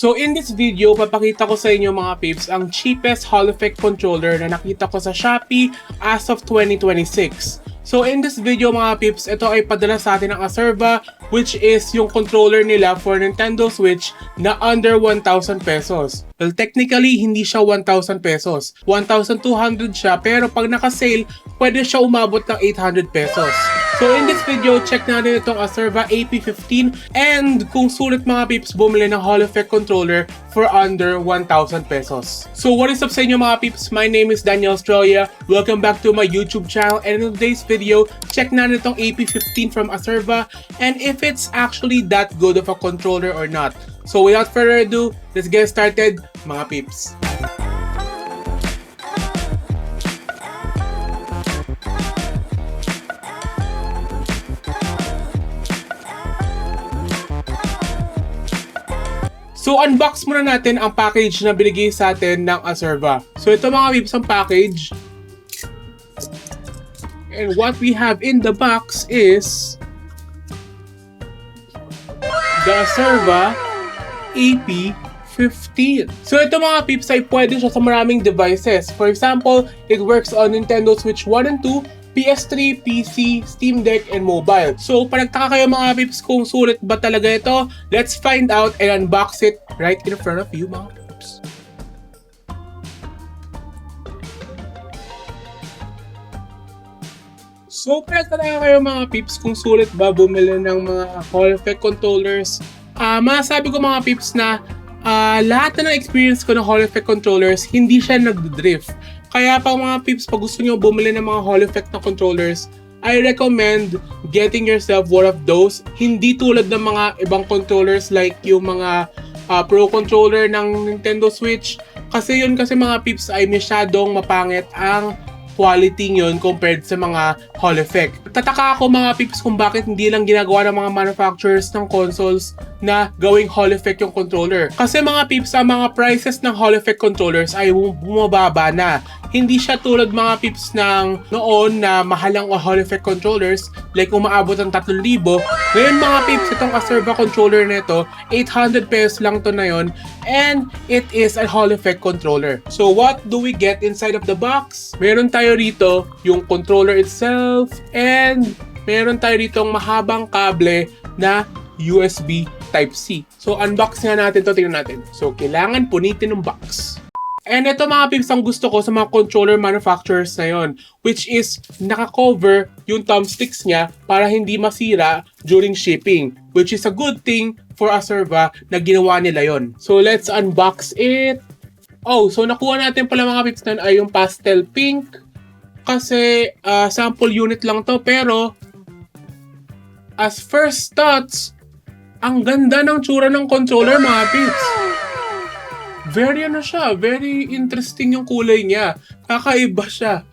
So in this video, papakita ko sa inyo mga peeps ang cheapest Hall Effect controller na nakita ko sa Shopee as of 2026. So in this video mga peeps, ito ay padala sa atin ng Acerva, which is yung controller nila for Nintendo Switch na under 1,000 pesos. Well, technically, hindi siya 1,000 pesos. 1,200 siya, pero pag naka-sale, pwede siya umabot ng 800 pesos. So in this video, check natin itong Acerva AP15 and kung sulit mga peeps bumili ng Hall Effect controller for under 1,000 pesos. So what is up sa inyo mga peeps? My name is Daniel Australia. Welcome back to my YouTube channel, and in today's video, check natin itong AP15 from Acerva and if it's actually that good of a controller or not. So without further ado, let's get started mga peeps. So, unbox muna natin ang package na binigay sa atin ng Acerva. So, ito mga peeps ang package. And what we have in the box is the Acerva AP15. So, ito mga peeps ay pwede siya sa maraming devices. For example, it works on Nintendo Switch 1 and 2, PS3, PC, Steam Deck, and mobile. So, pag nagtaka kayo mga peeps kung sulit ba talaga ito, let's find out and unbox it right in front of you mga peeps. So, pag nagtaka kayo mga peeps kung sulit ba bumili ng mga Hall Effect controllers, masasabi ko mga peeps na lahat na ng experience ko ng Hall Effect controllers, hindi siya nagdrift. Kaya pa mga peeps, pag gusto nyo bumili ng mga Hall Effect na controllers, I recommend getting yourself one of those. Hindi tulad ng mga ibang controllers like yung mga Pro controller ng Nintendo Switch. Kasi yun kasi mga peeps ay masyadong mapangit ang quality yun compared sa mga Hall Effect. Tataka ako mga peeps kung bakit hindi lang ginagawa ng mga manufacturers ng consoles na gawing Hall Effect yung controller. Kasi mga peeps, ang mga prices ng Hall Effect controllers ay bumababa na. Hindi siya tulad mga peeps ng noon na mahalang Hall Effect controllers like umaabot ng 3,000. Ngayon mga peeps, itong Acerva controller nito, 800 pesos lang to na yun, and it is a Hall Effect controller. So what do we get inside of the box? Meron tayo rito yung controller itself, and meron tayo rito mahabang kable na USB Type-C. So unbox nga natin to, tingnan natin. So kailangan punitin ng box. And ito mga peeps ang gusto ko sa mga controller manufacturers na yon, which is naka-cover yung thumbsticks niya para hindi masira during shipping, which is a good thing for Acerva na ginawa nila yon. So let's unbox it. Oh, so nakuha natin pala mga peeps na ay yung pastel pink kasi sample unit lang to, pero as first thoughts, ang ganda ng tsura ng controller mga peeps. Very very interesting yung kulay niya. Kakaiba siya.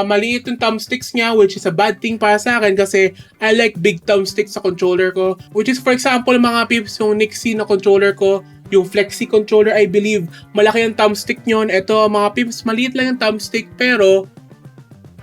Maliit yung thumbsticks niya, which is a bad thing para sa akin kasi I like big thumbsticks sa controller ko. Which is for example mga peeps, yung Nixie na controller ko, yung Flexi controller, I believe, malaki ang thumbstick nyon. Ito mga peeps, maliit lang yung thumbstick pero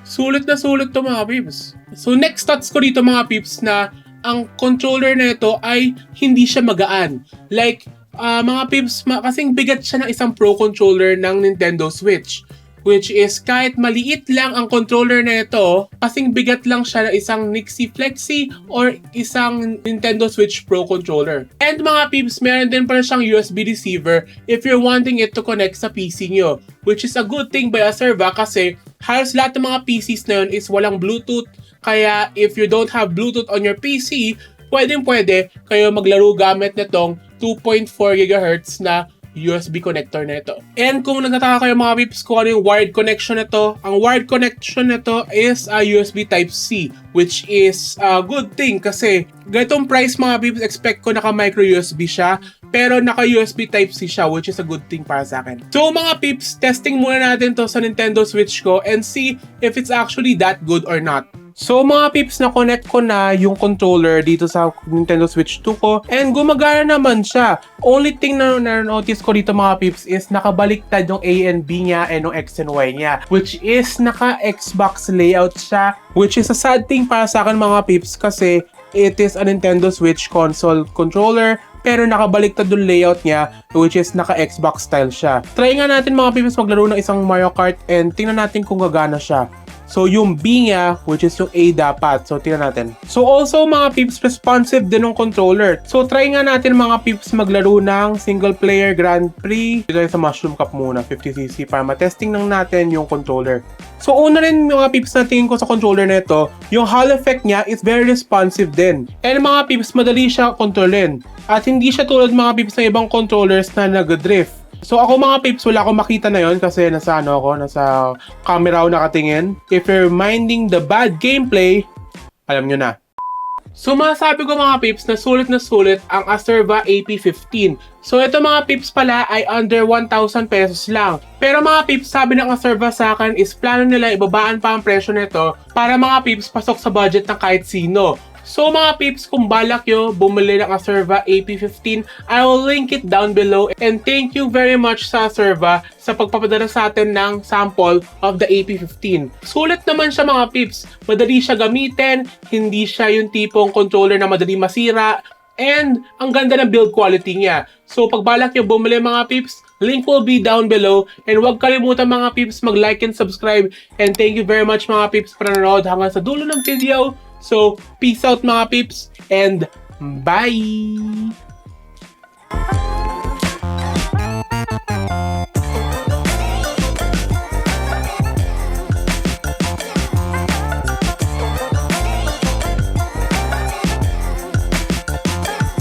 sulit na sulit to mga peeps. So next thoughts ko dito mga peeps na ang controller na ito ay hindi siya magaan. Like, mga peeps, kasing bigat siya ng isang Pro controller ng Nintendo Switch. Which is, kahit maliit lang ang controller na ito, kasing bigat lang siya ng isang Nixie Flexi or isang Nintendo Switch Pro controller. And mga peeps, meron din pala siyang USB receiver if you're wanting it to connect sa PC nyo. Which is a good thing by Acerva kasi halos lahat ng mga PCs na yun is walang Bluetooth. Kaya if you don't have Bluetooth on your PC, pwede kayo maglaro gamit nitong 2.4 GHz na USB connector na ito. And kung nagtataka kayo mga peeps kung ano yung wired connection nito, ang wired connection nito is a USB Type-C, which is a good thing kasi ganitong price mga peeps, expect ko naka micro USB siya, pero naka USB Type-C siya, which is a good thing para sa akin. So mga peeps, testing muna natin to sa Nintendo Switch ko and see if it's actually that good or not. So mga peeps, na-connect ko na yung controller dito sa Nintendo Switch 2 ko and gumagana naman siya. Only thing na na-notice ko dito mga peeps is nakabaliktad yung A and B niya and yung X and Y niya, which is naka-Xbox layout siya, which is a sad thing para sa akin mga peeps kasi it is a Nintendo Switch console controller pero nakabaliktad yung layout niya, which is naka-Xbox style siya. Try nga natin mga pips maglaro ng isang Mario Kart and tingnan natin kung gagana siya. So yung B niya, which is yung A dapat. So tingnan natin. So also mga pips, responsive din ng controller. So try nga natin mga pips maglaro ng single player Grand Prix. Dito tayo sa Mushroom Cup muna, 50cc, para matesting lang natin yung controller. So una rin mga pips na tingin ko sa controller na ito, yung Hall effect niya is very responsive din. And mga pips, madali siya kontrolin. At hindi siya tulad mga pips ng ibang controllers na nag-drift. So ako mga pips, wala akong makita na yon kasi nasa nasa camera ako nakatingin. If you're minding the bad gameplay, alam nyo na. So masasabi ko mga pips na sulit ang Acerva AP15. So ito mga pips pala ay under 1,000 pesos lang. Pero mga pips, sabi ng Acerva sa akin is plano nila ibabaan pa ang presyo nito para mga pips pasok sa budget ng kahit sino. So mga pips, kung balak nyo bumili ng Acerva AP15, I will link it down below. And thank you very much sa Acerva sa pagpapadala sa atin ng sample of the AP15. Sulit naman siya mga pips. Madali siya gamitin, hindi siya yung tipong controller na madali masira. And ang ganda ng build quality niya. So pag balak nyo bumili mga pips, link will be down below. And huwag kalimutan mga pips mag-like and subscribe. And thank you very much mga pips para nanonood hanggang sa dulo ng video. So, peace out mga pips and bye!